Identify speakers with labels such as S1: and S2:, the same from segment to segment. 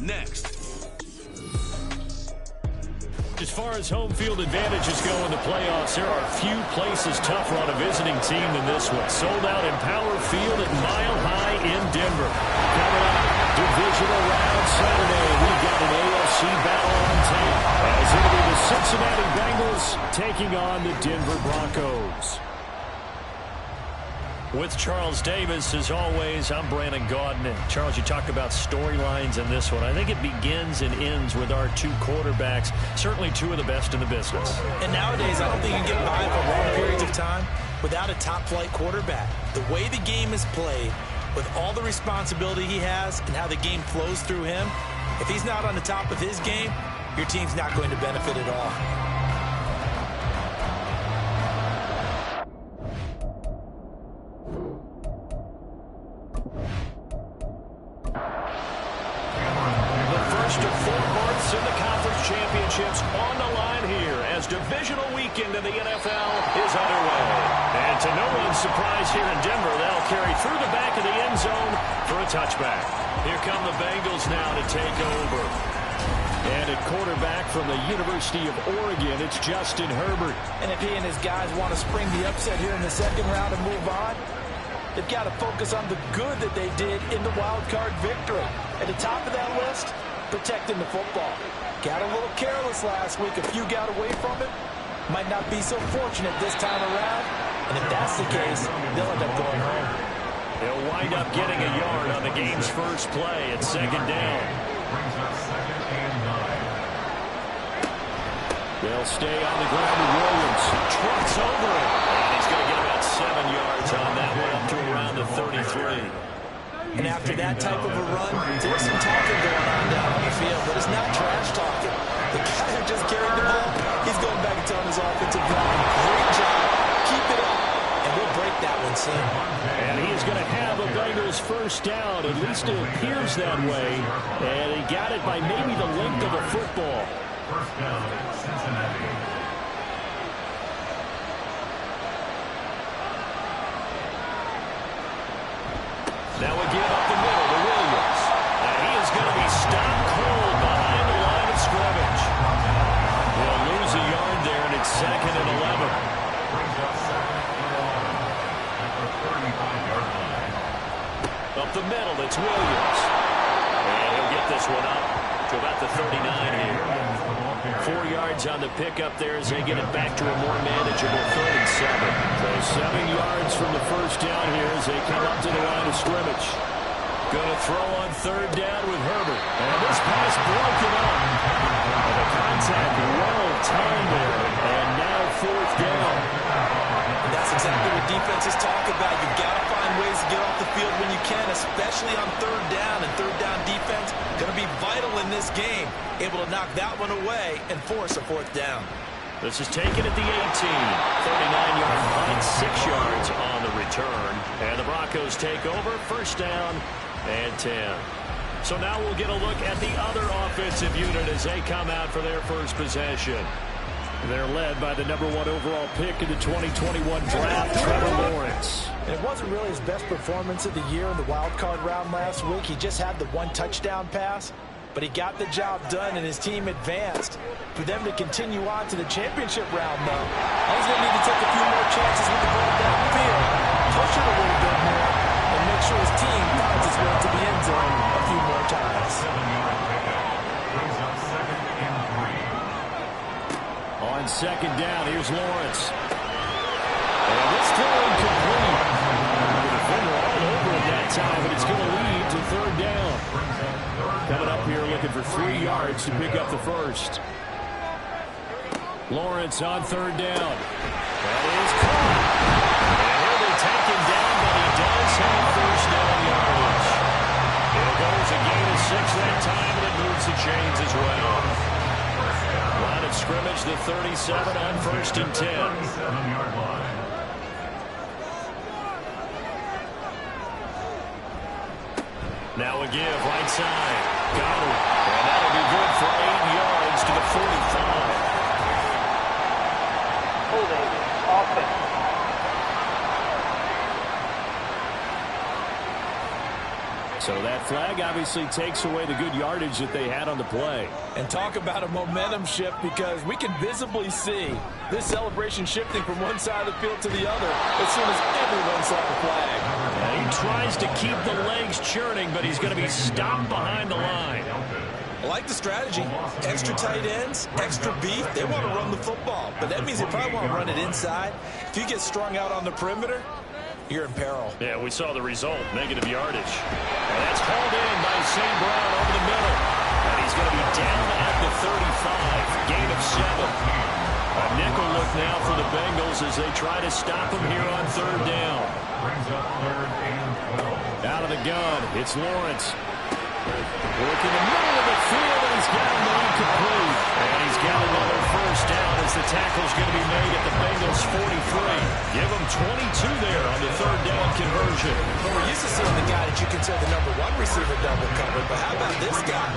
S1: next.
S2: As far as home field advantages go in the playoffs, there are few places tougher on a visiting team than this one. Sold out in Power Field at Mile High in Denver. Coming up, divisional round Saturday, we've got an AFC battle on tap, as it'll be the Cincinnati Bengals taking on the Denver Broncos. With Charles Davis, as always, I'm Brandon Gaudin. Charles, you talk about storylines in this one. I think it begins and ends with our two quarterbacks, certainly two of the best in the business.
S3: And nowadays, I don't think you can get by for long periods of time without a top-flight quarterback. The way the game is played, with all the responsibility he has and how the game flows through him, if he's not on the top of his game, your team's not going to benefit at all.
S2: Championships on the line here as divisional weekend in the NFL is underway. And to no one's surprise here in Denver, they'll carry through the back of the end zone for a touchback. Here come the Bengals now to take over. And at quarterback from the University of Oregon, it's Justin Herbert.
S3: And if he and his guys want to spring the upset here in the second round and move on, they've got to focus on the good that they did in the wild card victory. At the top of that list, protecting the football. Got a little careless last week. A few got away from it. Might not be so fortunate this time around. And if that's the case, they'll end up going home.
S2: They'll wind up getting a yard on the game's first play at second down. They'll stay on the ground with Williams. Trots over it. And he's going to get about 7 yards on that one, up to around the 33.
S3: And after that type of a run, there's some talking going on down on the field, but it's not trash talking. The guy who just carried the ball, he's going back and telling his offensive line, great job, keep it up, and we'll break that one soon.
S2: And he is going to have a Bengals first down, at least it appears that way, and he got it by maybe the length of the football.
S4: First down, Cincinnati.
S2: Now a give up the middle to Williams. And he is going to be stopped cold behind the line of scrimmage. He'll lose a yard there, and it's second and 11. Up the middle, it's Williams. And he'll get this one up to about the 39 here. 4 yards on the pickup there as they get it back to a more manageable 3rd and 7. So 7 yards from the first down here as they come up to the line of scrimmage. Going to throw on 3rd down with Herbert. And this pass broken up. And the contact well timed there. And now 4th down.
S3: And that's exactly what defenses talk about. You've got to find ways to get off the field when you can, especially on 3rd down. And 3rd down defense going to be vital in this game. Able to knock that one away and force a 4th down.
S2: This is taken at the 18. 39-yard line, 6 yards on the return. And the Broncos take over, first down and 10. So now we'll get a look at the other offensive unit as they come out for their first possession. They're led by the #1 overall pick in the 2021 draft, Trevor Lawrence.
S3: And it wasn't really his best performance of the year in the wild card round last week. He just had the 1 touchdown pass. But he got the job done, and his team advanced. For them to continue on to the championship round, though, he's going to need to take a few more chances with the ball downfield, push it a little bit more, and make sure his team finds its way to the end zone a few more times.
S2: On second down, here's Lawrence. And this throw incomplete. The defender all over it that time, but it's going to lead to 3rd down. Coming up here looking for 3 yards to pick up the first. Lawrence on 3rd down. That is caught. And here they take him down, but he does have first down yardage. It goes a gain of 6 that time, and it moves the chains as well. Line of scrimmage, the 37 on 1st and 10.
S4: 37-yard line.
S2: Now a give, right side. Got it. And that'll be good for 8 yards to the 45.
S5: Holding offense.
S2: So that flag obviously takes away the good yardage that they had on the play.
S3: And talk about a momentum shift, because we can visibly see this celebration shifting from one side of the field to the other as soon as everyone saw the flag.
S2: He tries to keep the legs churning, but he's going to be stopped behind the line.
S3: I like the strategy. Extra tight ends, extra beef. They want to run the football, but that means they probably want to run it inside. If you get strung out on the perimeter, you're in peril.
S2: Yeah, we saw the result, negative yardage. And that's hauled in by St. Brown over the middle. And he's going to be down at the 35. Gain of 7. A nickel look now for the Bengals as they try to stop him here on 3rd down.
S4: Brings up 3rd and 12.
S2: Out of the gun, it's Lawrence. Working the middle of the field, and he's got him incomplete. And he's got another 1st down as the tackle's going to be made at the Bengals 43. Give him 22 there on the 3rd down conversion.
S3: But we're used to seeing the guy that you consider the #1 receiver double covered. But how about this guy?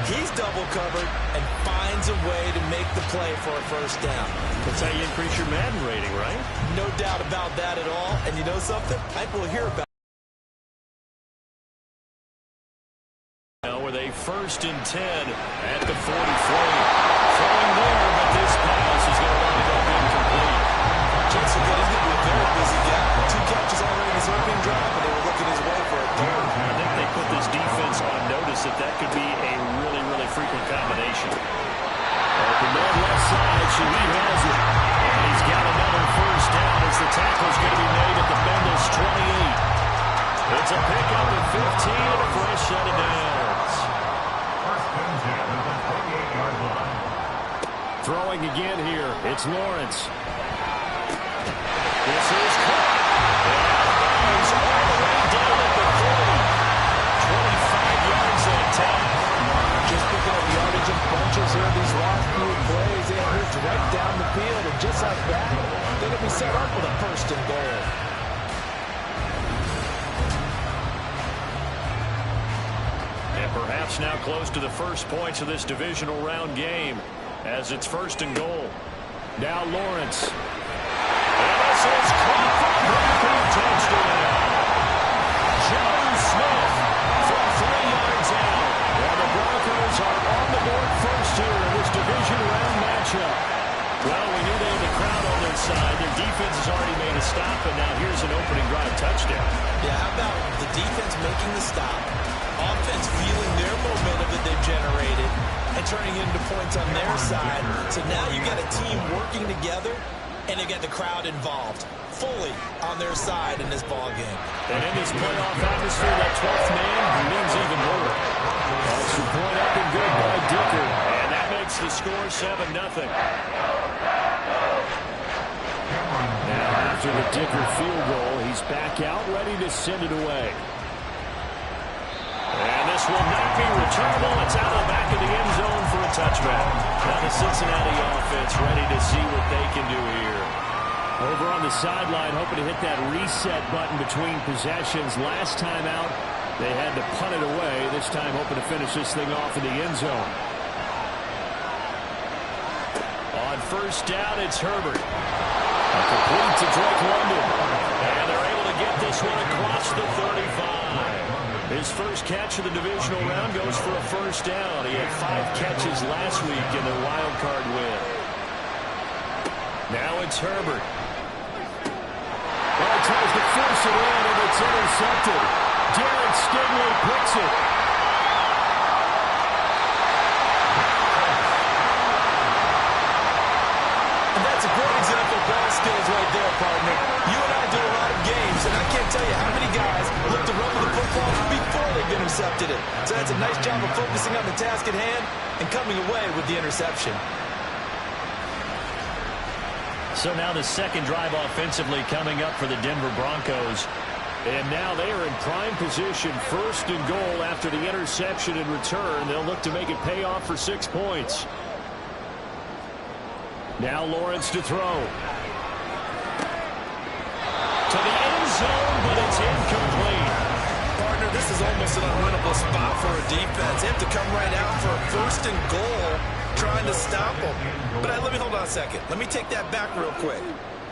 S3: He's double covered and finds a way to make the play for a 1st down.
S2: That's how you increase your Madden rating, right?
S3: No doubt about that at all. And you know something? I think we'll hear about
S2: with a 1st and 10 at the 43. Throwing there, but this pass is going to wind up incomplete.
S3: Jets are going to be a very busy guy. 2 catches already in his opening drive, and they were looking his way for a 3rd.
S2: I think they put this defense on notice that that could be a really, really frequent combination. Open man left side, Shaheed has it. And he's got another 1st down as the tackle's going to be made at the Bengals 28. It's a pickup at 15 and a fresh set of downs.
S4: 1st and 10 at the 28-yard line.
S2: Throwing again here, it's Lawrence. This is caught. And he's all the way down at the 40. 25 yards that time.
S3: Just picking up yardage in bunches here. These last few plays, they have moved right down the field. And just like that, they're going to be set up with a 1st and goal.
S2: Perhaps now close to the first points of this divisional round game as it's 1st and goal. Now Lawrence. And this is caught for a touchdown. John Smith from 3 yards out. And the Broncos are on the board first here in this division round matchup. Well, we knew they had the crowd on their side. Their defense has already made a stop, and now here's an opening drive touchdown.
S3: Yeah, how about the defense making the stop? Offense feeling their momentum that they've generated and turning into points on their side. So now you've got a team working together, and they've got the crowd involved fully on their side in this ball game.
S2: And in this playoff atmosphere, that 12th man means even more. Extra point up and good by Dicker. And that makes the score 7-0. Now after the Dicker field goal, he's back out, ready to send it away. And this will not be returnable. It's out of the back of the end zone for a touchback. Now the Cincinnati offense ready to see what they can do here. Over on the sideline, hoping to hit that reset button between possessions. Last time out, they had to punt it away. This time hoping to finish this thing off in the end zone. On 1st down, it's Herbert. A complete to Drake London. And they're able to get this one across the 35. His first catch of the divisional round goes for a 1st down. He had 5 catches last week in their wild card win. Now it's Herbert. Well, he tries to force it in, and it's intercepted. Derek Stingley picks it.
S3: And that's a great example of ball skills right there, partner. You and I do a lot of games, and I can't tell you how many guys look to run with the football before they've intercepted it. So that's a nice job of focusing on the task at hand and coming away with the interception.
S2: So now the second drive offensively coming up for the Denver Broncos. And now they are in prime position, 1st and goal after the interception and return. They'll look to make it pay off for 6 points. Now Lawrence to throw. To the end zone, but it's incomplete.
S3: Partner, this is almost an unwinnable spot for a defense. They have to come right out for a 1st and goal, trying to stop them. But let me hold on a second. Let me take that back real quick.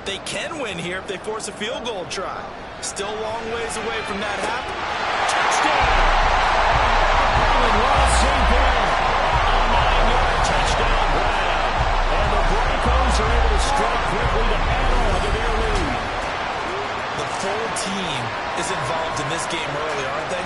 S3: They can win here if they force a field goal try. Still a long ways away from that happening. Touchdown!
S2: deep in. A 9-yard touchdown grab. And the Broncos are able to strike quickly to add on to their lead.
S3: The full team is involved in this game early, aren't they?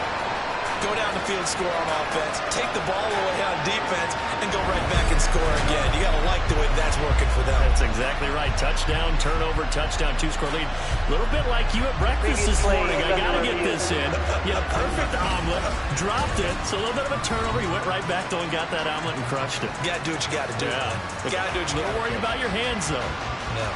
S3: Go down the field, score on offense, take the ball away on defense, and go right back and score again. You got to like the way that's working for them.
S2: That's exactly right. Touchdown, turnover, touchdown, 2-score lead. A little bit like you at breakfast this morning. I got to get this in. You had a perfect omelet, dropped it. It's a little bit of a turnover. You went right back, though, and got that omelet and crushed it.
S3: You got to do what you got to do.
S2: Yeah.
S3: You got to do what you got to do.
S2: Don't worry about your hands, though.
S3: No.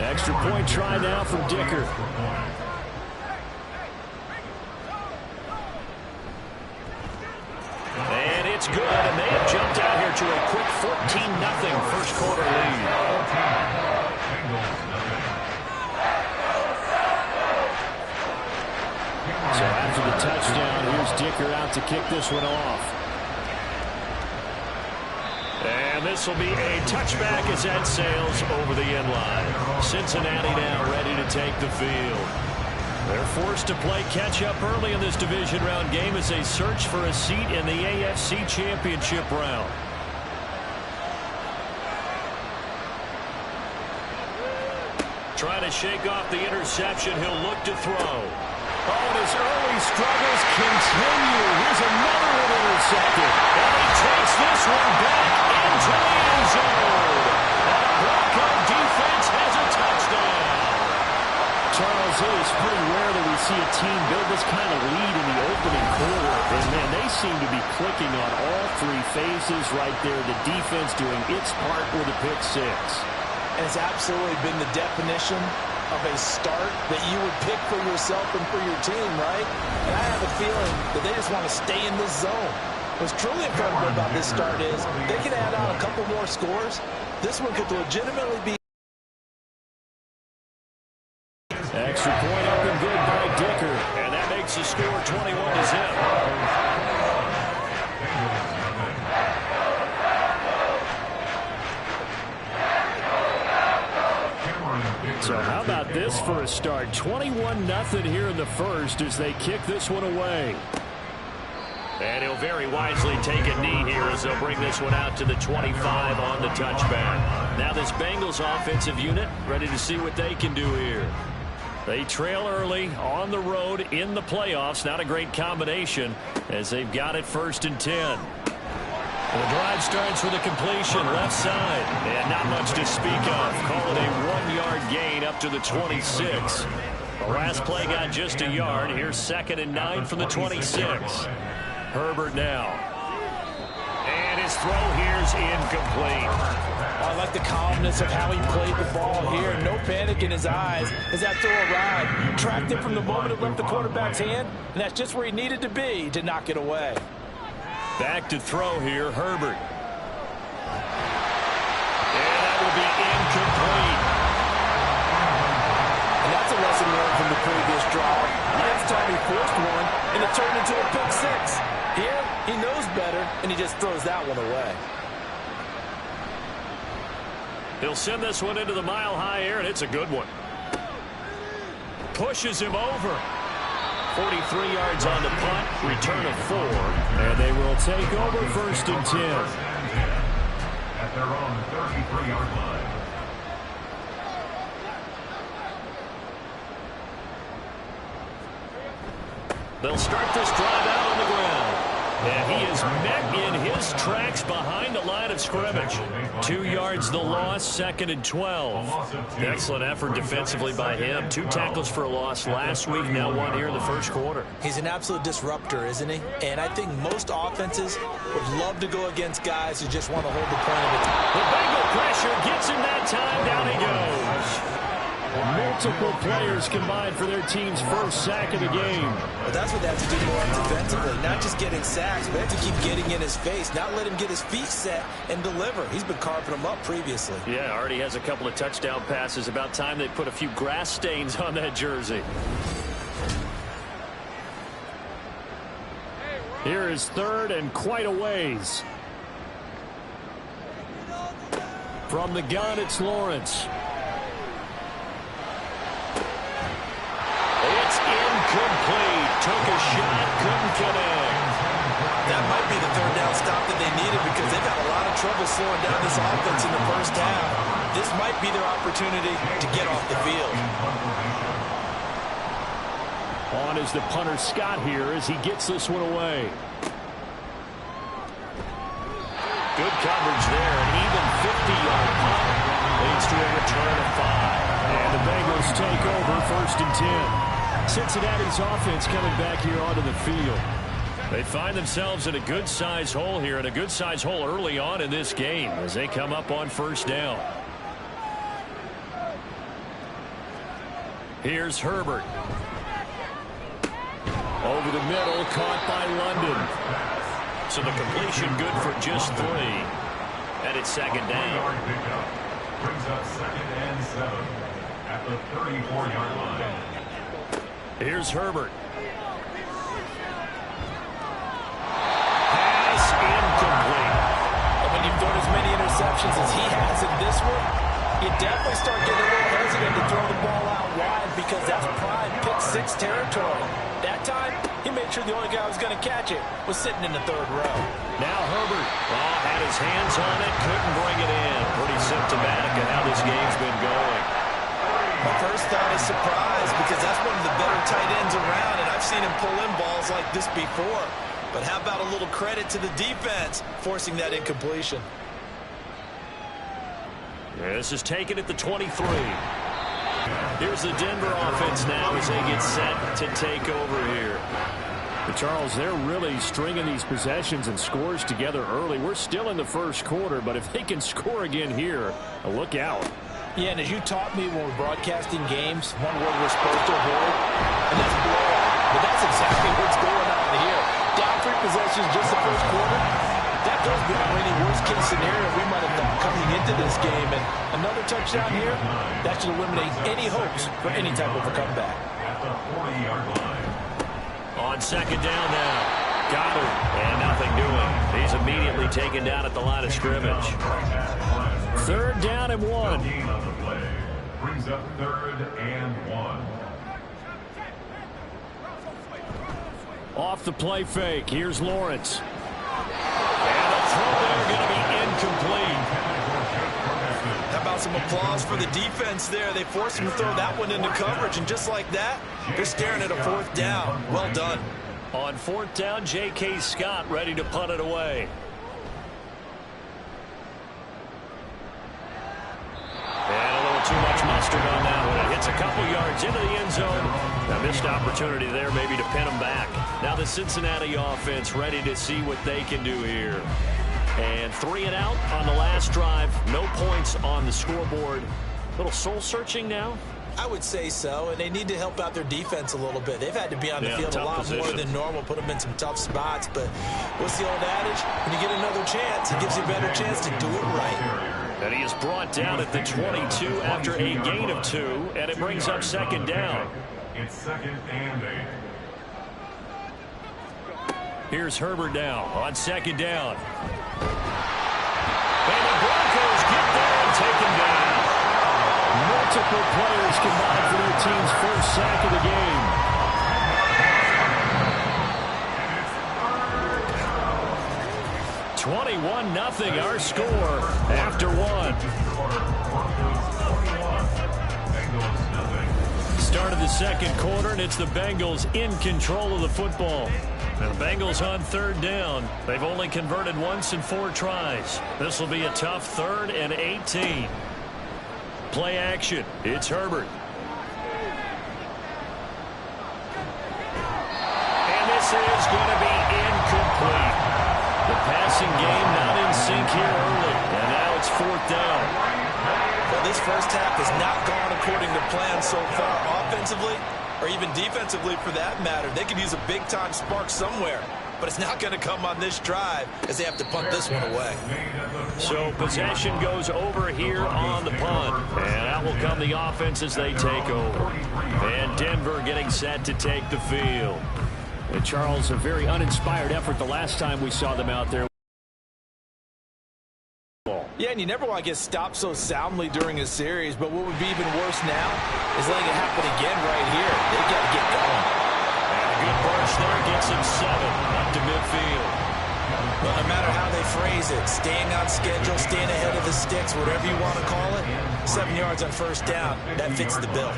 S2: Extra point try now from Dicker. And it's good, and they have jumped out here to a quick 14-0 first quarter lead. So after the touchdown, here's Dicker out to kick this one off. And this will be a touchback as that sails over the end line. Cincinnati now ready to take the field. They're forced to play catch-up early in this division round game as they search for a seat in the AFC Championship round. Trying to shake off the interception. He'll look to throw. Oh, and his early struggles continue. Here's another one intercepted. And he takes this one back into the end zone. And the Bronco defense has a touchdown. Charles, it is pretty rare that we see a team build this kind of lead in the opening quarter. And, man, they seem to be clicking on all three phases right there. The defense doing its part with a pick six.
S3: And it's absolutely been the definition of a start that you would pick for yourself and for your team, right? And I have a feeling that they just want to stay in this zone. What's truly incredible about this start is they can add on a couple more scores. This one could legitimately be.
S2: Extra point up and good by Dicker. And that makes the score 21-0. So how about this for a start? 21-0 here in the first as they kick this one away. And he'll very wisely take a knee here as they'll bring this one out to the 25 on the touchback. Now this Bengals offensive unit ready to see what they can do here. They trail early on the road in the playoffs. Not a great combination as they've got it 1st and 10. The drive starts with a completion left side. And not much to speak of. Call it a 1-yard gain up to the 26. The last play got just a yard. Here's 2nd and 9 from the 26. Herbert now. And his throw here's incomplete.
S3: I like the calmness of how he played the ball here. No panic in his eyes as that throw arrived. Tracked it from the moment it left the quarterback's hand, and that's just where he needed to be to knock it away.
S2: Back to throw here, Herbert. And that will be incomplete.
S3: And that's a lesson learned from the previous drive. Last time he forced one, and it turned into a pick six. Here, he knows better, and he just throws that one away.
S2: He'll send this one into the mile-high air, and it's a good one. Pushes him over. 43 yards on the punt, return of 4. And they will take over 1st and 10.
S4: At their own 33-yard line.
S2: They'll start this drive out on the ground. And he is met in his tracks behind the line of scrimmage. 2 yards the loss, 2nd and 12. Excellent effort defensively by him. 2 tackles for a loss last week, now 1 here in the first quarter.
S3: He's an absolute disruptor, isn't he? And I think most offenses would love to go against guys who just want to hold the point of it.
S2: The Bengal pressure gets him that time. Down he goes. Multiple players combined for their team's first sack of the game.
S3: But that's what they have to do more defensively. Not just getting sacks, but they have to keep getting in his face. Not let him get his feet set and deliver. He's been carving them up previously.
S2: Yeah, already has a couple of touchdown passes. About time they put a few grass stains on that jersey. Here is 3rd and quite a ways. From the gun, it's Lawrence. Incomplete. Took a shot, couldn't connect.
S3: That might be the third down stop that they needed because they've had a lot of trouble slowing down this offense in the first half. This might be their opportunity to get off the field.
S2: On is the punter Scott here as he gets this one away. Good coverage there. An even 50-yard punt leads to a return of 5. And the Bengals take over 1st and 10. Cincinnati's offense coming back here onto the field. They find themselves in a good-sized hole here, and a good-sized hole early on in this game as they come up on 1st down. Here's Herbert. Over the middle, caught by London. So the completion good for just 3. And it's 2nd down.
S4: Brings up 2nd and 7 at the 34-yard line.
S2: Here's Herbert. Pass incomplete.
S3: And when you've thrown as many interceptions as he has in this one, you definitely start getting a little hesitant to throw the ball out wide because that's prime pick-6 territory. That time, he made sure the only guy who was going to catch it was sitting in the 3rd row.
S2: Now Herbert had his hands on it, couldn't bring it in. Pretty symptomatic of how this game's been going.
S3: My first thought is surprise because that's one of the better tight ends around, and I've seen him pull in balls like this before. But how about a little credit to the defense forcing that incompletion?
S2: This is taken at the 23. Here's the Denver offense now as they get set to take over here. Charles, they're really stringing these possessions and scores together early. We're still in the 1st quarter, but if they can score again here, look out.
S3: Yeah, and as you taught me when we're broadcasting games, one word we're supposed to avoid, and that's blowout. But that's exactly what's going on here. Down 3 possessions just the 1st quarter. That goes beyond any worst-case scenario we might have thought coming into this game. And another touchdown here, that should eliminate any hopes for any type of a comeback.
S4: At the 40-yard line.
S2: On 2nd down now. Got him. And nothing doing. He's immediately taken down at the line of scrimmage. 3rd down and 1.
S4: Gain on the play. Brings up 3rd and 1.
S2: Off the play fake. Here's Lawrence. And the throw there going to be incomplete.
S3: How about some applause for the defense there? They forced him to throw that one into coverage, and just like that, they're staring at a 4th down. Well done.
S2: On 4th down, J.K. Scott ready to punt it away. And a little too much mustard on that one. It hits a couple yards into the end zone. A missed opportunity there maybe to pin them back. Now the Cincinnati offense ready to see what they can do here. And 3 and out on the last drive. No points on the scoreboard. A little soul-searching now.
S3: I would say so, and they need to help out their defense a little bit. They've had to be on the field a lot more than normal, put them in some tough spots. But what's the old adage? When you get another chance, it gives you a better chance to do it right.
S2: And he is brought down at the 22 after a gain of 2, and it brings up 2nd down.
S4: It's 2nd and 8.
S2: Here's Herbert now on 2nd down. And the Broncos get there and take him down. Multiple players combined for their team's 1st sack of the game. (21-0) our score after 1. Start of the 2nd quarter, and it's the Bengals in control of the football. And the Bengals on 3rd down. They've only converted once in 4 tries. This will be a tough 3rd and 18. Play action. It's Herbert. And this is going to be incomplete. The passing game not in sync here early. And now it's 4th down.
S3: Well, this first half has not gone according to plan so far offensively, or even defensively for that matter. They could use a big-time spark somewhere, but it's not going to come on this drive as they have to punt this one away.
S2: So possession goes over here on the punt, and out will come the offense as they take over. And Denver getting set to take the field. And Charles, a very uninspired effort the last time we saw them out there.
S3: Yeah, and you never want to get stopped so soundly during a series, but what would be even worse now is letting it happen again right here. They got to get going.
S2: push there gets him 7 up to midfield.
S3: Well, no matter how they phrase it, staying on schedule, staying ahead of the sticks, whatever you want to call it, 7 yards on first down, that fits the bill.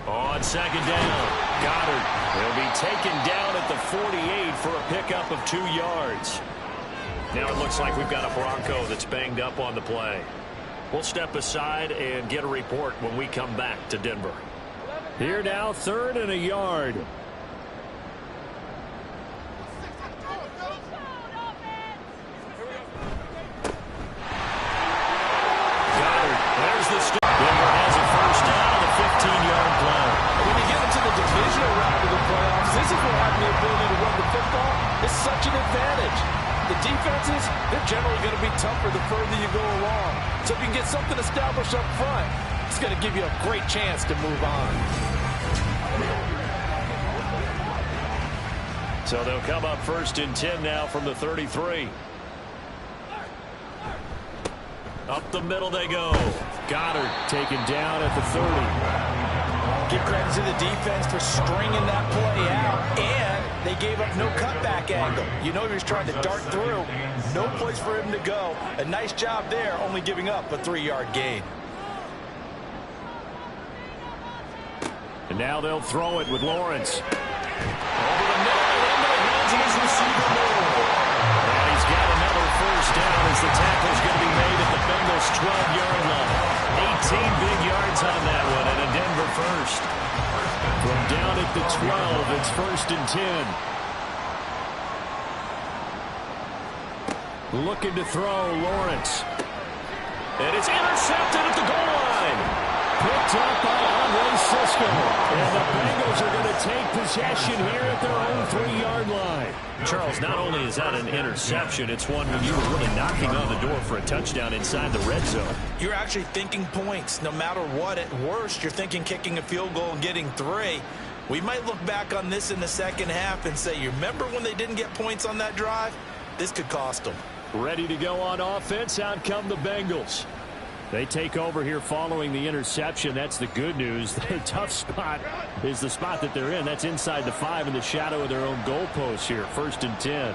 S2: On second down, Goddard will be taken down at the 48 for a pickup of 2 yards. Now it looks like we've got a Bronco that's banged up on the play. We'll step aside and get a report when we come back to Denver. Here now, 3rd and a yard. Goddard, there's the stop. Denver has a first down on the 15-yard play.
S3: When you get into the divisional round of the playoffs, this is where having the ability to run the football is such an advantage. The defenses, they're generally going to be tougher the further you go along. So if you can get something established up front, it's going to give you a great chance to move on.
S2: So they'll come up 1st and 10 now from the 33. Up the middle they go. Goddard taken down at the 30.
S3: Give credit to the defense for stringing that play out, and they gave up no cutback angle. You know he was trying to dart through. No place for him to go. A nice job there, only giving up a 3-yard gain.
S2: And now they'll throw it with Lawrence. Over the middle and into the hands of his receiver Moore. And he's got another first down as the tackle's going to be made at the Bengals' 12-yard line. 18 big yards on that one and a Denver first. From down at the 12, it's 1st and 10. Looking to throw, Lawrence. And it's intercepted at the goal line. Picked up by Andre Cisco. And the Bengals are going to take possession here at their own 3-yard line. Charles, not only is that an interception, it's one when you were really knocking on the door for a touchdown inside the red zone.
S3: You're actually thinking points. No matter what, at worst, you're thinking kicking a field goal and getting 3. We might look back on this in the second half and say, you remember when they didn't get points on that drive? This could cost them.
S2: Ready to go on offense. Out come the Bengals. They take over here following the interception. That's the good news. Their tough spot is the spot that they're in. That's inside the 5 in the shadow of their own goalpost here. 1st and 10.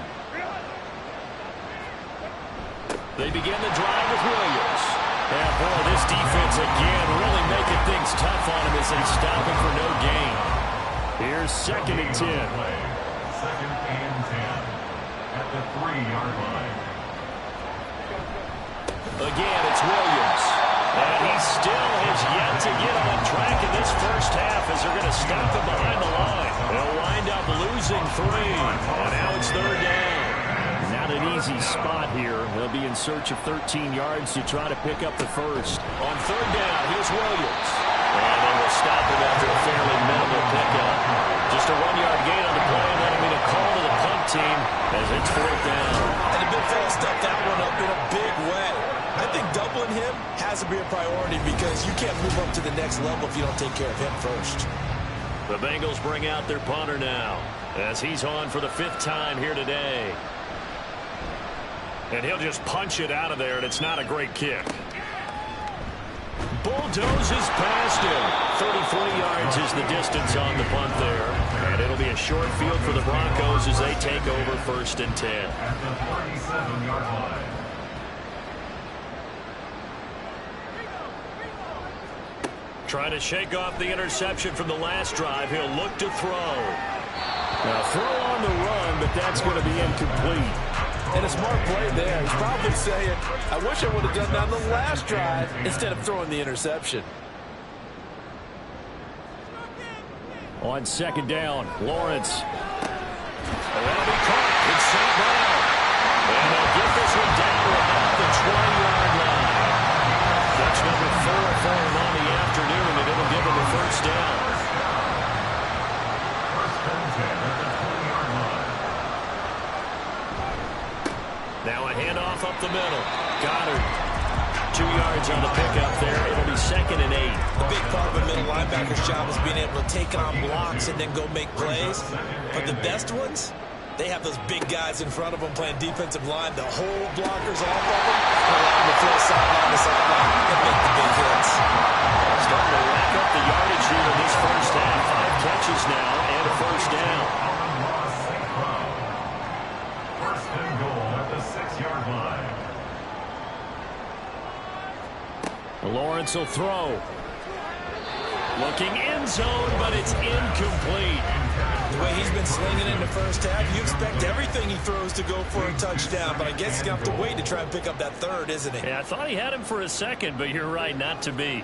S2: They begin the drive with Williams. And boy, this defense again really making things tough on him as they stop him for no gain. Here's 2nd and 10.
S4: 2nd and 10 at the 3-yard line.
S2: Again, it's Williams. And he still has yet to get on track in this first half as they're going to stop him behind the line. They'll wind up losing 3. And now it's 3rd down. Not an easy spot here. They'll be in search of 13 yards to try to pick up the first. On 3rd down, here's Williams. And they will stop him after a fairly minimal pickup. Just a 1-yard gain on the play, and that'll be a call to the punt team as it's 4th down.
S3: And the big fella stepped that one up in a big way. I think doubling him has to be a priority because you can't move up to the next level if you don't take care of him first.
S2: The Bengals bring out their punter now as he's on for the 5th time here today. And he'll just punch it out of there, and it's not a great kick. Bulldozes past him. 33 yards is the distance on the punt there. And it'll be a short field for the Broncos as they take over 1st and 10.
S4: At the 37-yard line.
S2: Trying to shake off the interception from the last drive. He'll look to throw. Now throw on the run, but that's going to be incomplete.
S3: And a smart play there. He's probably saying, I wish I would have done that on the last drive instead of throwing the interception.
S2: On 2nd down, Lawrence. And that'll be caught. It's St. Brown. And they'll get this one down to about the 20-yard line. That's number 4 for him on the afternoon, and it'll give him a first down. Now a handoff up the middle. Goddard. 2 yards on the pickup there. It'll be 2nd and 8.
S3: A big part of a middle linebacker's job is being able to take on blocks and then go make plays. But the best ones, they have those big guys in front of them playing defensive line. The whole blockers off of them, allow them to throw sideline to sideline and make the big hits.
S2: Starting to rack up Lawrence will throw. Looking end zone, but it's incomplete.
S3: The way he's been slinging in the first half, you expect everything he throws to go for a touchdown, but I guess he's going to have to wait to try and pick up that third, isn't he?
S2: Yeah, I thought he had him for a second, but you're right, not to be.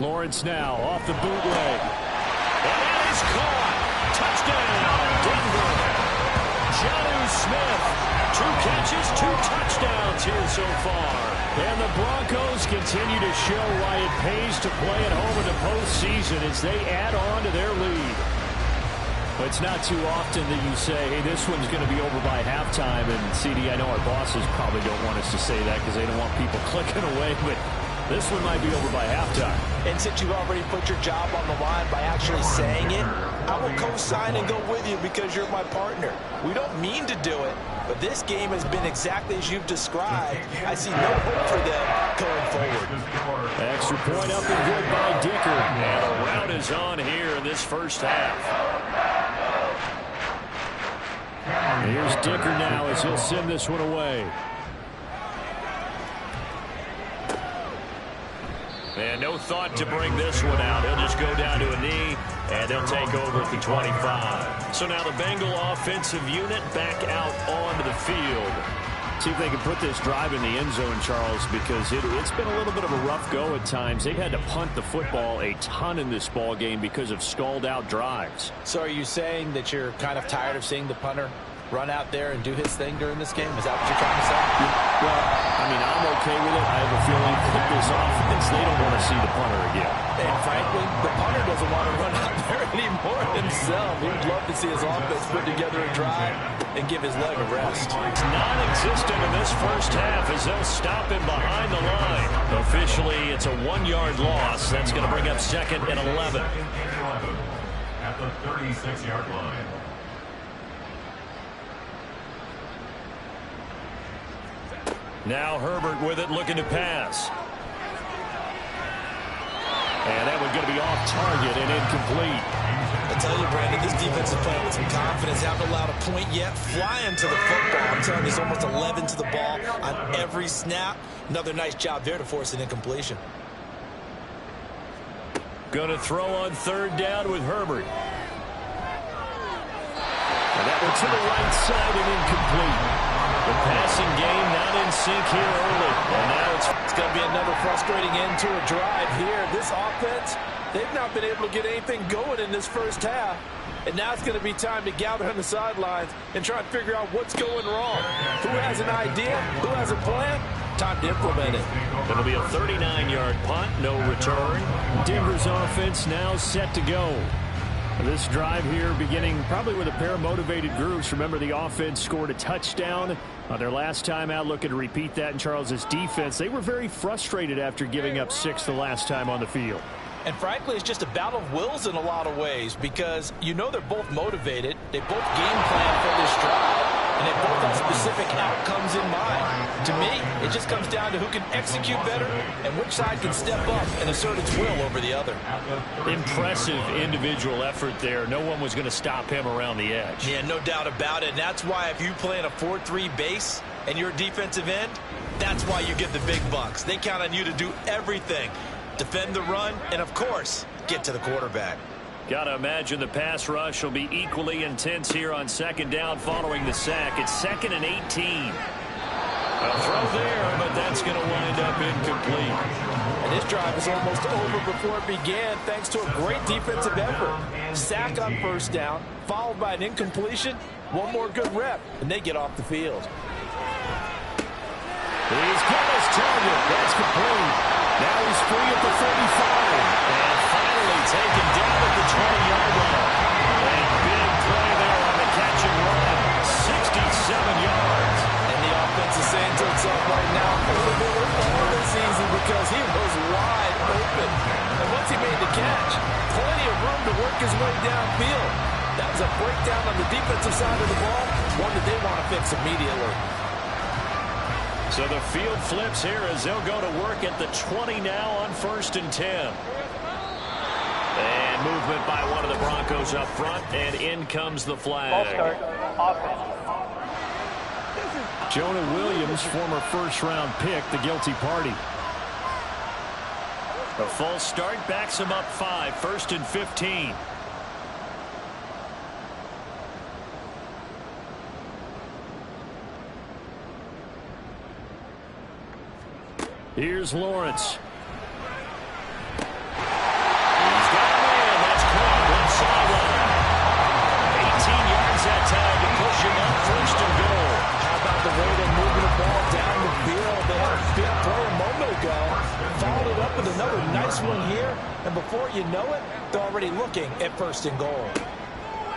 S2: Lawrence now off the bootleg. And that is caught. Touchdown, Denver. Jonnu Smith, 2 catches, 2 touchdowns here so far. And the Broncos continue to show why it pays to play at home in the postseason as they add on to their lead. But it's not too often that you say, hey, this one's going to be over by halftime. And, CD, I know our bosses probably don't want us to say that because they don't want people clicking away, but this one might be over by halftime.
S3: And since you've already put your job on the line by actually saying it, I will co-sign and go with you because you're my partner. We don't mean to do it, but this game has been exactly as you've described. I see no hope for them going forward.
S2: Extra point up and good by Dicker. And the rout is on here in this first half. Here's Dicker now as he'll send this one away. And no thought to bring this one out. He'll just go down to a knee, and they'll take over at the 25. So now the Bengal offensive unit back out onto the field. See if they can put this drive in the end zone, Charles, because it's been a little bit of a rough go at times. They've had to punt the football a ton in this ball game because of stalled-out drives.
S3: So are you saying that you're kind of tired of seeing the punter run out there and do his thing during this game? Is that what you're trying to say?
S2: Well, I mean, I'm okay with it. I have a feeling that this offense, they don't want to see the punter again.
S3: And frankly, the punter doesn't want to run out there anymore himself. He would love to see his offense put together a drive and give his leg a rest.
S2: It's non-existent in this first half as they'll stop him behind the line. Officially, it's a 1-yard loss. That's going to bring up 2nd and 11.
S4: At the 36-yard line.
S2: Now Herbert with it, looking to pass. And that one's going to be off target and incomplete.
S3: I tell you, Brandon, this defense is playing with some confidence. Haven't allowed a point yet. Flying to the football. I'm telling you, it's almost 11 to the ball on every snap. Another nice job there to force an incompletion.
S2: Going to throw on 3rd down with Herbert. And that one to the right side and incomplete. The passing game not in sync here early. And now it's
S3: going to be another frustrating end to a drive here. This offense, they've not been able to get anything going in this first half. And now it's going to be time to gather on the sidelines and try and figure out what's going wrong. Who has an idea? Who has a plan? Time to implement it.
S2: It'll be a 39-yard punt, no return. Denver's offense now set to go. This drive here beginning probably with a pair of motivated groups. Remember, the offense scored a touchdown on their last time out. Looking to repeat that in Charles's defense. They were very frustrated after giving up 6 the last time on the field.
S3: And frankly, it's just a battle of wills in a lot of ways because you know they're both motivated. They both game plan for this drive, and they both have specific outcomes in mind. To me, it just comes down to who can execute better and which side can step up and assert its will over the other.
S2: Impressive individual effort there. No one was going to stop him around the edge.
S3: Yeah, no doubt about it. And that's why if you play in a 4-3 base and you're a defensive end, that's why you get the big bucks. They count on you to do everything. Defend the run, and, of course, get to the quarterback.
S2: Got to imagine the pass rush will be equally intense here on 2nd down following the sack. It's 2nd and 18. A throw there, but that's going to wind up incomplete.
S3: And this drive is almost over before it began thanks to a great defensive effort. Sack on 1st down, followed by an incompletion. One more good rep, and they get off the field.
S2: He's got his target. That's complete. Now he's free at the 35. And finally taken down at the 20-yard line. A big play there on the catch and run. 67 yards.
S3: And the offense is saying to itself right now, all this easy because he was wide open. And once he made the catch, plenty of room to work his way downfield. That was a breakdown on the defensive side of the ball, one that they want to fix immediately.
S2: So the field flips here as they'll go to work at the 20 now on 1st and 10. And movement by one of the Broncos up front, and in comes the flag.
S5: Offense.
S2: Jonah Williams, former 1st-round pick, the guilty party. A false start backs him up 5, 1st and 15. Here's Lawrence. He's got a man. That's caught. Left sideline. 18 yards that time to push him up 1st and goal.
S3: How about the way they're moving the ball down the field? They had a big play a moment ago. Followed it up with another nice one here. And before you know it, they're already looking at 1st and goal.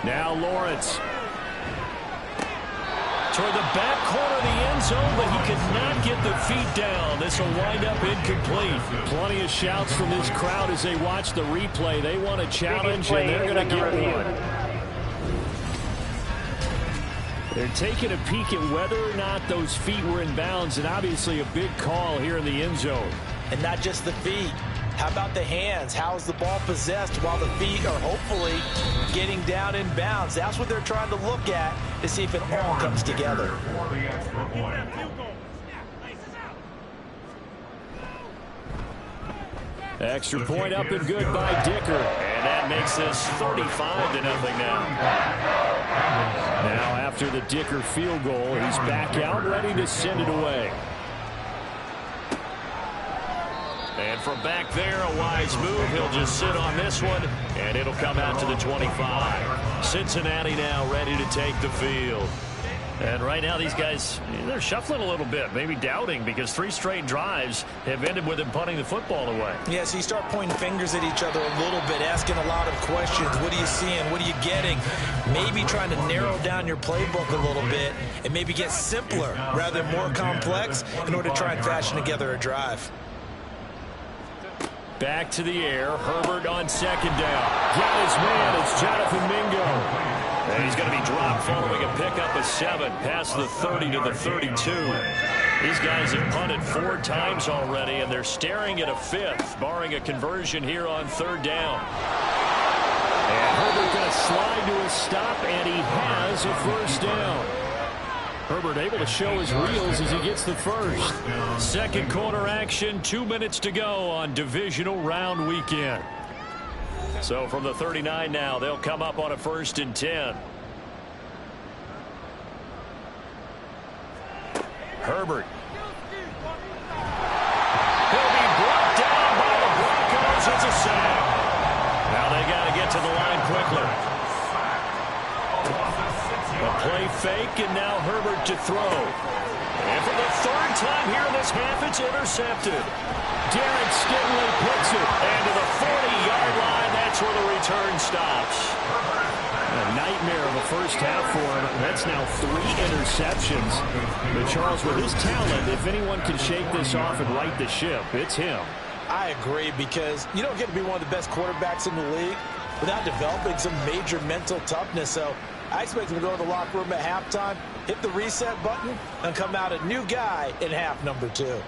S2: Now Lawrence. Toward the back corner of the end zone, but he could not get the feet down. This will wind up incomplete. Plenty of shouts from this crowd as they watch the replay. They want a challenge, and they're going to get one. They're taking a peek at whether or not those feet were in bounds, and obviously a big call here in the end zone.
S3: And not just the feet. How about the hands? How's the ball possessed while the feet are hopefully getting down in bounds? That's what they're trying to look at to see if it all comes together.
S2: Extra point up and good by Dicker. And that makes this 35-0 now. Now after the Dicker field goal, he's back out ready to send it away. And from back there, a wise move. He'll just sit on this one, and it'll come out to the 25. Cincinnati now ready to take the field. And right now, these guys, they're shuffling a little bit, maybe doubting, because 3 straight drives have ended with them punting the football away.
S3: Yeah, so you start pointing fingers at each other a little bit, asking a lot of questions. What are you seeing? What are you getting? Maybe trying to narrow down your playbook a little bit and maybe get simpler rather than more complex in order to try and fashion together a drive.
S2: Back to the air. Herbert on 2nd down. Got his man. It's Jonathan Mingo. And he's going to be dropped following a pickup of 7 past the 30 to the 32. These guys have punted 4 times already, and they're staring at a 5th, barring a conversion here on 3rd down. And Herbert going to slide to a stop, and he has a 1st down. Herbert able to show his reels as he gets the 1st. Second quarter action, 2 minutes to go on divisional round weekend. So from the 39 now, they'll come up on a 1st and 10. Herbert. He'll be brought down by the Broncos. It's a sack. Now they got to get to the line quickly. A play fake, and now Herbert to throw. And for the 3rd time here in this half, it's intercepted. Derek Stingley puts it. And to the 40-yard line, that's where the return stops. A nightmare of a first half for him. That's now 3 interceptions. But Charles, with his talent, if anyone can shake this off and right the ship, it's him.
S3: I agree, because you don't get to be one of the best quarterbacks in the league without developing some major mental toughness. So I expect him to go to the locker room at halftime, hit the reset button, and come out a new guy in half number 2.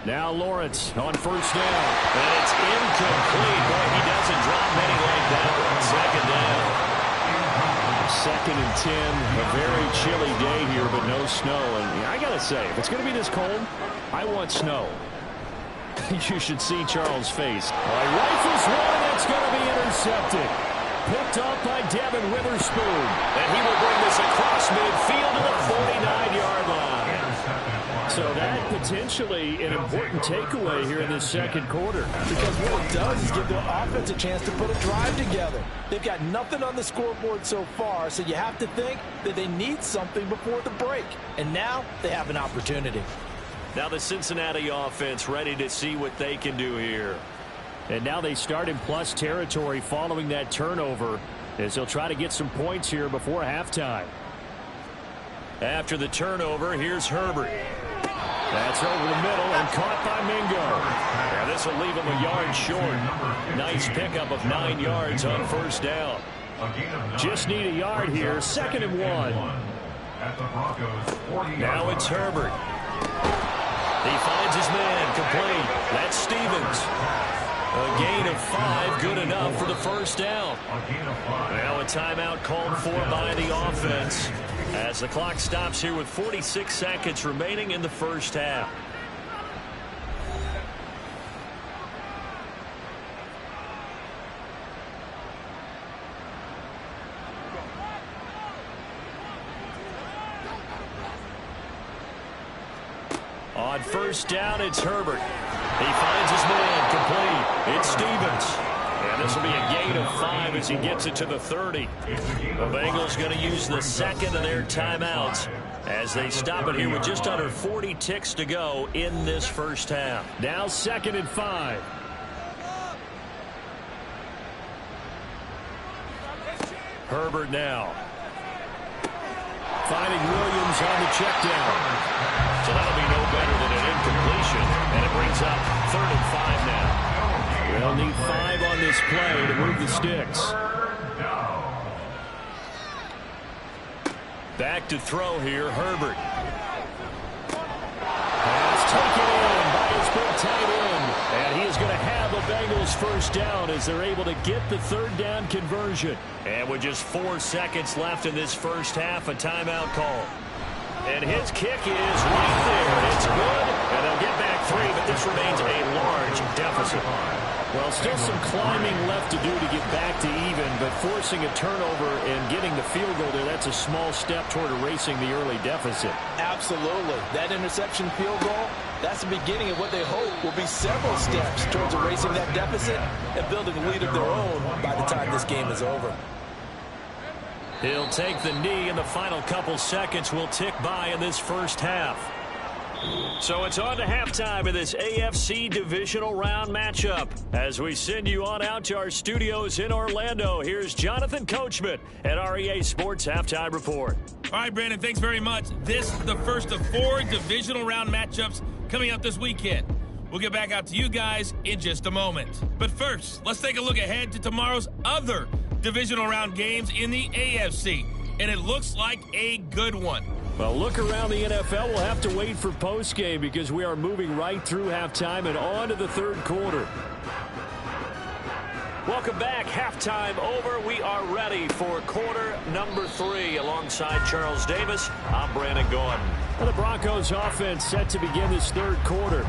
S2: Now Lawrence on 1st down. And it's incomplete. Boy, he doesn't drop many like that one. 2nd down. 2nd and 10. A very chilly day here, but no snow. And I got to say, if it's going to be this cold, I want snow. You should see Charles' face. He rifles one. That's going to be intercepted. Picked up by Devin Witherspoon. And he will bring this across midfield to the 49-yard line. So that potentially an important takeaway here in this second quarter.
S3: Because what it does is give their offense a chance to put a drive together. They've got nothing on the scoreboard so far, so you have to think that they need something before the break. And now they have an opportunity.
S2: Now the Cincinnati offense ready to see what they can do here. And now they start in plus territory following that turnover, as they'll try to get some points here before halftime. After the turnover, here's Herbert. That's over the middle and caught by Mingo. Now this will leave him a yard short. Nice pickup of 9 yards on 1st down. Just need a yard here. 2nd and 1. Now it's Herbert. He finds his man complete. That's Stevens. A gain of 5, good enough for the 1st down. Now a timeout called for by the offense as the clock stops here with 46 seconds remaining in the first half. On first down, it's Herbert. He finds his man, complete. It's Stevens. And this will be a gain of 5 as he gets it to the 30. The Bengals going to use the second of their timeouts as they stop it here with just under 40 ticks to go in this first half. Now 2nd and 5. Herbert now. Finding Williams on the check down. So that'll be no better than an incompletion. And it brings up 3rd and 5 now. They'll need 5 on this play to move the sticks. Back to throw here, Herbert. Pass taken in by his big tight end. And he is going to have the Bengals first down as they're able to get the 3rd down conversion. And with just 4 seconds left in this first half, a timeout call. And his kick is right there. It's good. And they'll get back 3, but this remains a large deficit. Well, still some climbing left to do to get back to even, but forcing a turnover and getting the field goal there, that's a small step toward erasing the early deficit.
S3: Absolutely. That interception field goal, that's the beginning of what they hope will be several steps towards erasing that deficit and building a lead of their own by the time this game is over.
S2: He'll take the knee, and the final couple seconds will tick by in this first half. So it's on to halftime in this AFC divisional round matchup. As we send you on out to our studios in Orlando, here's Jonathan Coachman at REA Sports Halftime Report.
S1: All right, Brandon, thanks very much. This is the first of 4 divisional round matchups coming up this weekend. We'll get back out to you guys in just a moment. But first, let's take a look ahead to tomorrow's other divisional round games in the AFC. And it looks like a good one.
S2: Well, look around the NFL. We'll have to wait for postgame because we are moving right through halftime and on to the 3rd quarter. Welcome back. Halftime over. We are ready for quarter number 3. Alongside Charles Davis, I'm Brandon Gordon. And the Broncos offense set to begin this 3rd quarter.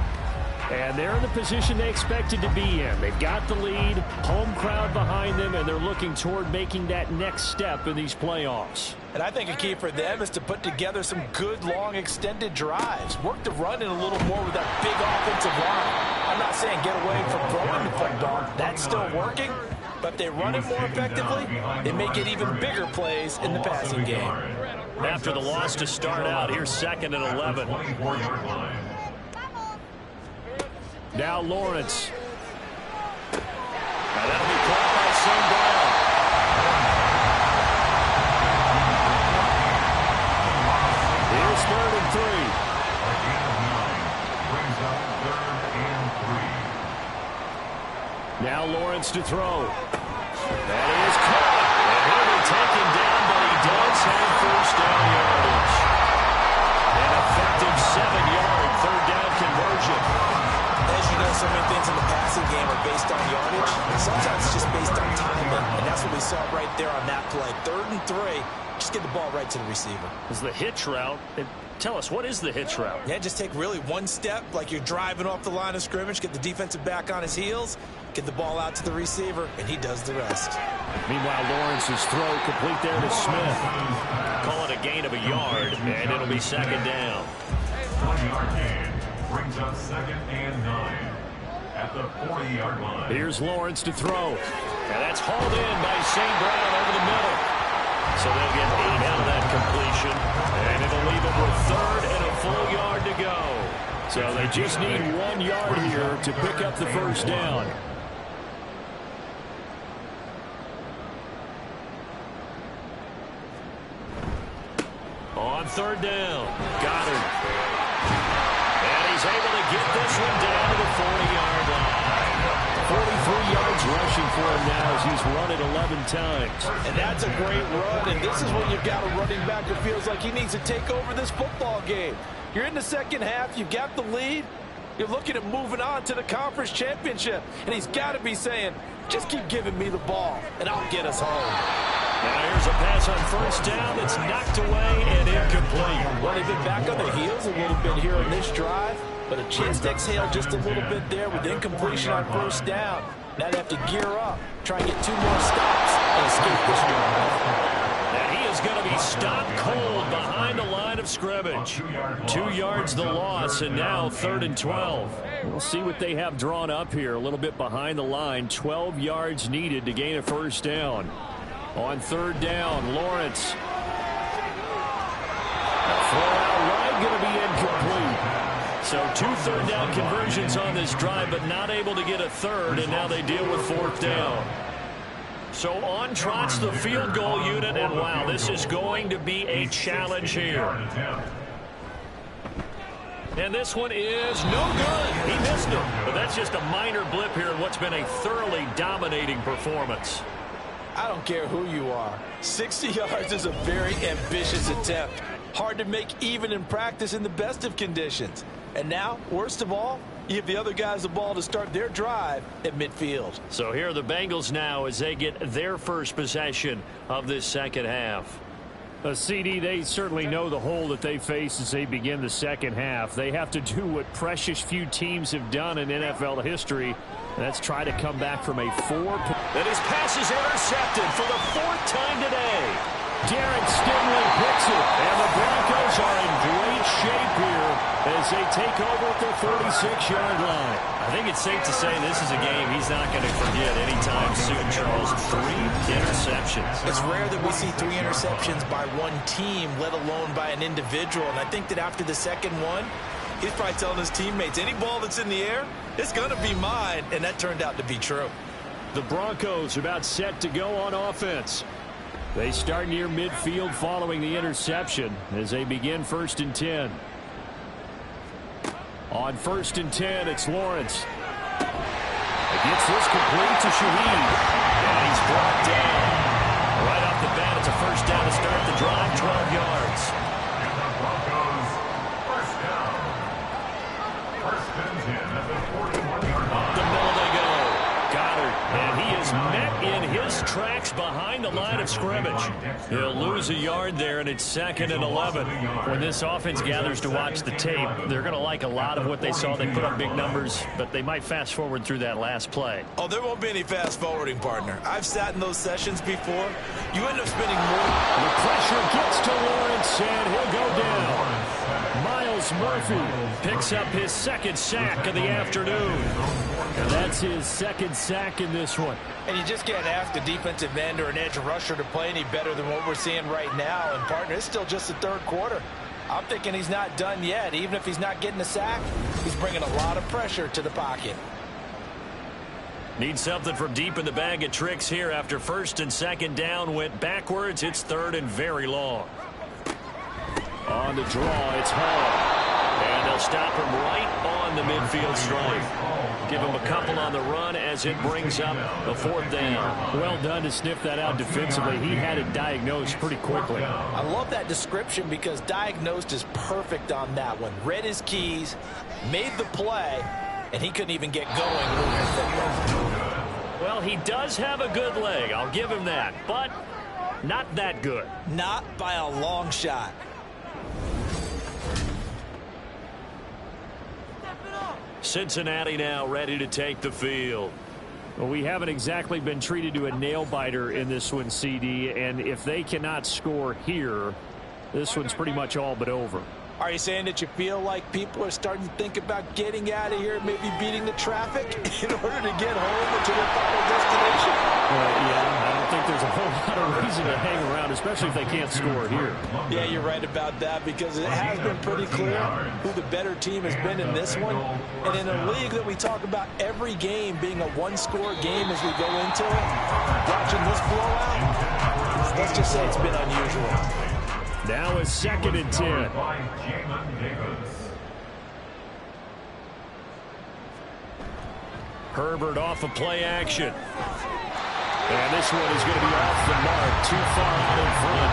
S2: And they're in the position they expected to be in. They've got the lead, home crowd behind them, and they're looking toward making that next step in these playoffs.
S3: And I think a key for them is to put together some good, long, extended drives. Work the run in a little more with that big offensive line. I'm not saying get away from throwing the football. That's still working. But if they run it more effectively, they may get even bigger plays in the passing game.
S2: After the loss to start out, here's 2nd and 11. Now Lawrence. Now that'll be caught by St. Brown. Here's 3rd and 3. Now Lawrence to throw. That is caught. And he'll be taken down, but he does have first down yardage. An effective 7-yard 3rd down conversion.
S3: As you know, so many things in the passing game are based on yardage. Sometimes it's just based on timing, and that's what we saw right there on that play. 3rd and 3, just get the ball right to the receiver.
S2: Is the hitch route. Tell us, what is the hitch route?
S3: Yeah, just take really one step, like you're driving off the line of scrimmage, get the defensive back on his heels, get the ball out to the receiver, and he does the rest.
S2: Meanwhile, Lawrence's throw complete there to Smith. Call it a gain of a yard, and it'll be 2nd down.
S4: 1-yard gain brings up 2nd and 9 at the 40-yard line.
S2: Here's Lawrence to throw. And that's hauled in by St. Brown over the middle. So they'll get 8 out of that completion, and it'll leave them with 3rd and a full yard to go. So they just need 1 yard here to pick up the first down. On 3rd down, Goddard. And he's able to get this one down to the 40-yard line. 43 yards rushing for him now as he's run it 11 times.
S3: And that's a great run, and this is when you've got a running back who feels like he needs to take over this football game. You're in the 2nd half, you've got the lead, you're looking at moving on to the conference championship, and he's got to be saying, just keep giving me the ball, and I'll get us home.
S2: Now here's a pass on first down that's knocked away and incomplete.
S3: Well, they've been back on their heels a little bit here on this drive, but a chance to exhale just a little bit there with incompletion on first down. Now they have to gear up, try and get 2 more stops, and escape this drive.
S2: And he is going to be stopped cold behind the line of of scrimmage. 2 yards the loss, and now 3rd and 12. We'll see what they have drawn up here. A little bit behind the line. 12 yards needed to gain a first down. On 3rd down, Lawrence. Throw out right, going to be incomplete. So 2 third down conversions on this drive, but not able to get a third, and now they deal with 4th down. So on trots the field goal unit, and wow, this is going to be a challenge here. And this one is no good. He missed it, but that's just a minor blip here in what's been a thoroughly dominating performance.
S3: I don't care who you are. 60 yards is a very ambitious attempt. Hard to make even in practice in the best of conditions. And now, worst of all, you give the other guys the ball to start their drive at midfield.
S2: So here are the Bengals now as they get their first possession of this second half.
S6: CD, they certainly know the hole that they face as they begin the second half. They have to do what precious few teams have done in NFL history. That's try to come back from a 4.
S2: And his pass is intercepted for the 4th time today.
S6: Garrett Stingley picks it, and the Broncos are in great shape here as they take over at the 36-yard line.
S2: I think it's safe to say this is a game he's not going to forget anytime soon, Charles. 3 interceptions.
S3: It's rare that we see 3 interceptions by one team, let alone by an individual. And I think that after the second one, he's probably telling his teammates, any ball that's in the air, it's going to be mine. And that turned out to be true.
S6: The Broncos are about set to go on offense. They start near midfield following the interception as they begin 1st and 10. On 1st and 10, it's Lawrence. It gets this complete to Shaheed.
S2: And he's brought down. Right off the bat, it's a first down to start the drive, 12 yards.
S4: And the Broncos, first down. 1st and 10 at the 41-yard line.
S2: The middle they go. Goddard, and he is met in his tracks behind the line of scrimmage. He'll lose a yard there, and it's 2nd and 11.
S6: When this offense gathers to watch the tape, they're going to like a lot of what they saw. They put up big numbers, but they might fast forward through that last play.
S3: Oh, there won't be any fast forwarding, partner. I've sat in those sessions before. You end up spending more.
S6: The pressure gets to Lawrence, and he'll go down. Miles Murphy picks up his 2nd sack of the afternoon. And that's his 2nd sack in this one.
S3: And you just can't ask a defensive end or an edge rusher to play any better than what we're seeing right now. And, partner, it's still just the 3rd quarter. I'm thinking he's not done yet. Even if he's not getting a sack, he's bringing a lot of pressure to the pocket.
S2: Need something from deep in the bag of tricks here after 1st and 2nd down went backwards. It's 3rd and very long.
S6: On the draw, it's Hall.
S2: And they'll stop him right on the midfield stripe. Give him a couple on the run as it brings up the 4th down.
S6: Well done to sniff that out defensively. He had it diagnosed pretty quickly.
S3: I love that description because diagnosed is perfect on that one. Read his keys, made the play, and he couldn't even get going moving the football.
S2: Well, he does have a good leg. I'll give him that. But not that good.
S3: Not by a long shot.
S2: Cincinnati now ready to take the field.
S6: Well, we haven't exactly been treated to a nail-biter in this one, CD, and if they cannot score here, this one's pretty much all but over.
S3: Are you saying that you feel like people are starting to think about getting out of here, maybe beating the traffic in order to get home to their final destination?
S6: Yeah, I don't think there's a whole lot of reason to hang around, especially if they can't score here.
S3: Yeah, you're right about that because it has been pretty clear who the better team has been in this one. And in a league that we talk about every game being a one-score game as we go into it, watching this blowout, let's just say it's been unusual.
S6: Now it's 2nd and 10.
S2: Herbert off of play action.
S6: And this one is going to be off the mark, too far out in front.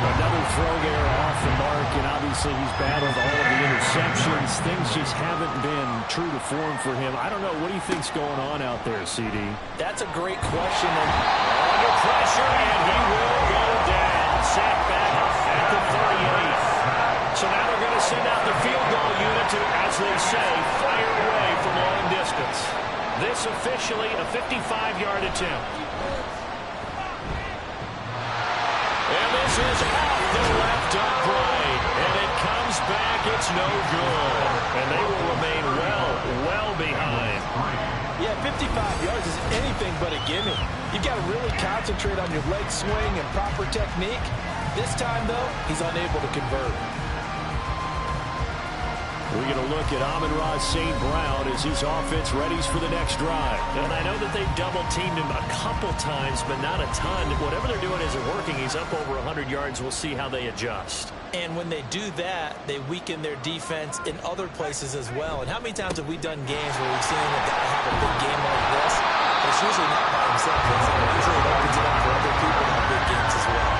S6: Another throw there off the mark, and obviously he's battled all of the interceptions. Things just haven't been true to form for him. I don't know. What do you think's going on out there, CD?
S3: That's a great question.
S2: Under pressure, and he will go down. Sat back at the 38. So now they're going to send out the field goal unit to, as they say, fire away from long distance. This officially a 55-yard attempt. And this is off the left upright. And a back. It's no good. And they will remain well behind.
S3: Yeah, 55 yards is anything but a gimme. You've got to really concentrate on your leg swing and proper technique. This time, though, he's unable to convert.
S6: We're going to look at Amon-Ra St. Brown as his offense readies for the next drive.
S2: And I know that they've double-teamed him a couple times, but not a ton. Whatever they're doing isn't working. He's up over 100 yards. We'll see how they adjust.
S3: And when they do that, they weaken their defense in other places as well. And how many times have we done games where we've seen a guy have a big game like this? It's usually not by himself. Usually it opens it up for other people to have big games as well.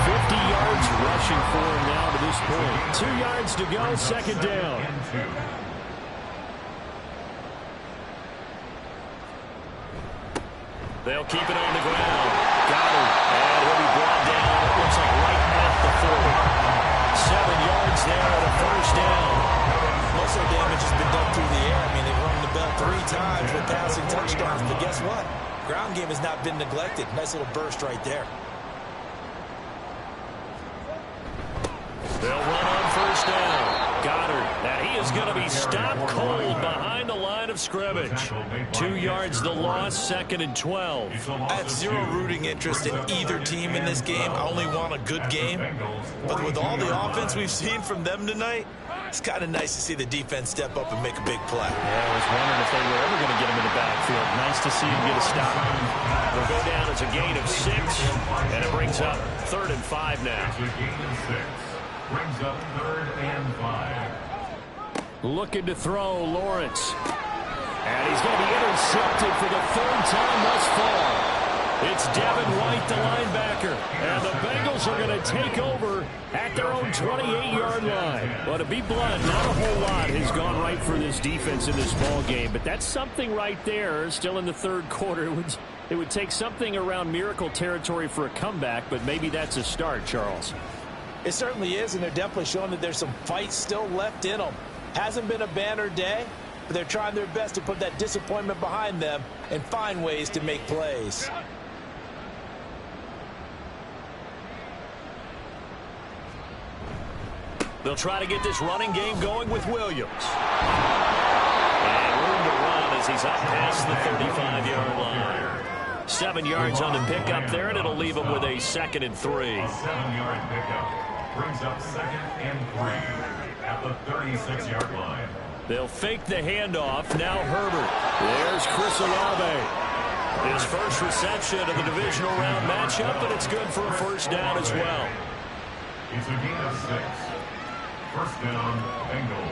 S6: 50 yards rushing for him now to this point. 2 yards to go, second down.
S2: They'll keep it on the ground. Got him. And he'll be brought down. It looks like right at the 40. 7 yards there at a first down.
S3: Most of the damage has been done through the air. I mean, they've rung the bell 3 times with passing touchdowns. But guess what? Ground game has not been neglected. Nice little burst right there.
S2: They'll run on first down. Goddard. Now he is going to be stopped cold behind the line of scrimmage. 2 yards the loss, second and 12.
S3: I have zero rooting interest in either team in this game. I only want a good game. But with all the offense we've seen from them tonight, it's kind of nice to see the defense step up and make a big play.
S2: Yeah, I was wondering if they were ever going to get him in the backfield. Nice to see him get a stop. They'll go down as a gain of 6, and it brings up 3rd and 5 now.
S4: It's a gain of 6. Brings up 3rd and 5.
S6: Looking to throw, Lawrence. And he's going to be intercepted for the 3rd time thus far. It's Devin White, the linebacker. And the Bengals are going to take over at their own 28-yard line. Well, to be blunt, not a whole lot has gone right for this defense in this ball game. But that's something right there, still in the 3rd quarter. It would take something around miracle territory for a comeback, but maybe that's a start, Charles.
S3: It certainly is, and they're definitely showing that there's some fight still left in them. Hasn't been a banner day, but they're trying their best to put that disappointment behind them and find ways to make plays.
S2: They'll try to get this running game going with Williams. And room to run as he's up past the 35-yard line. 7 yards on the pickup there, and it'll leave him with a 2nd and 3.
S4: A 7-yard pickup brings up 2nd and 3 at the 36-yard line.
S2: They'll fake the handoff. Now Herbert.
S6: There's Chris Olave.
S2: His first reception of the divisional round matchup, but it's good for a first down as well.
S4: It's a gain of 6. First down, Bengals.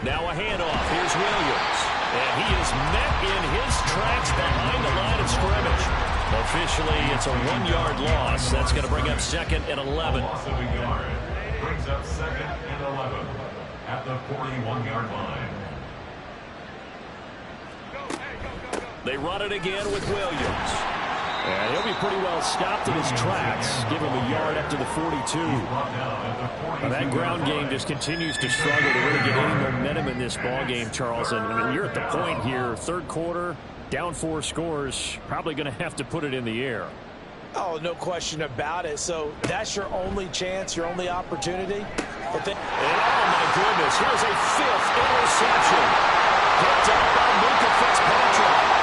S2: Now a handoff. Here's Williams. And he is met in his tracks behind the line of scrimmage. Officially, it's a 1-yard loss. That's going to bring up 2nd and 11.
S4: Loss of a yard. Brings up 2nd and 11 at the 41-yard line.
S2: They run it again with Williams.
S6: And he'll be pretty well stopped in his tracks. Give him a yard up to the 42. Now that ground game just continues to struggle to really get any momentum in this ball game, Charles. And I mean, you're at the point here, 3rd quarter, down 4 scores, probably going to have to put it in the air.
S3: Oh, no question about it. So that's your only chance, your only opportunity. But then,
S2: oh, my goodness. Here's a 5th interception. Picked up by Minka Fitzpatrick.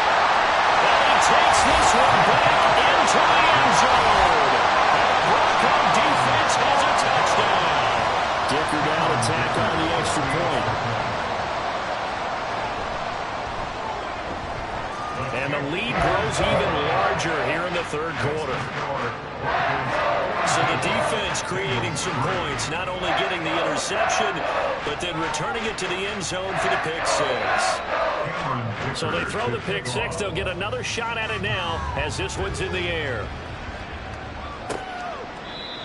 S2: And he takes this one back into the end zone. And the Bronco defense has a touchdown.
S6: Dicker down attack on the extra point.
S2: And the lead grows even larger here in the 3rd quarter. So the defense creating some points, not only getting the interception, but then returning it to the end zone for the pick 6. So they throw the pick 6. They'll get another shot at it now as this one's in the air.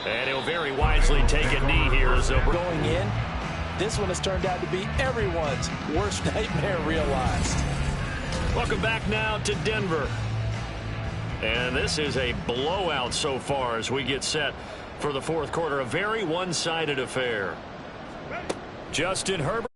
S2: And he'll very wisely take a knee here as they'll
S3: going in, this one has turned out to be everyone's worst nightmare realized.
S2: Welcome back now to Denver. And this is a blowout so far as we get set for the 4th quarter. A very one-sided affair. Justin Herbert.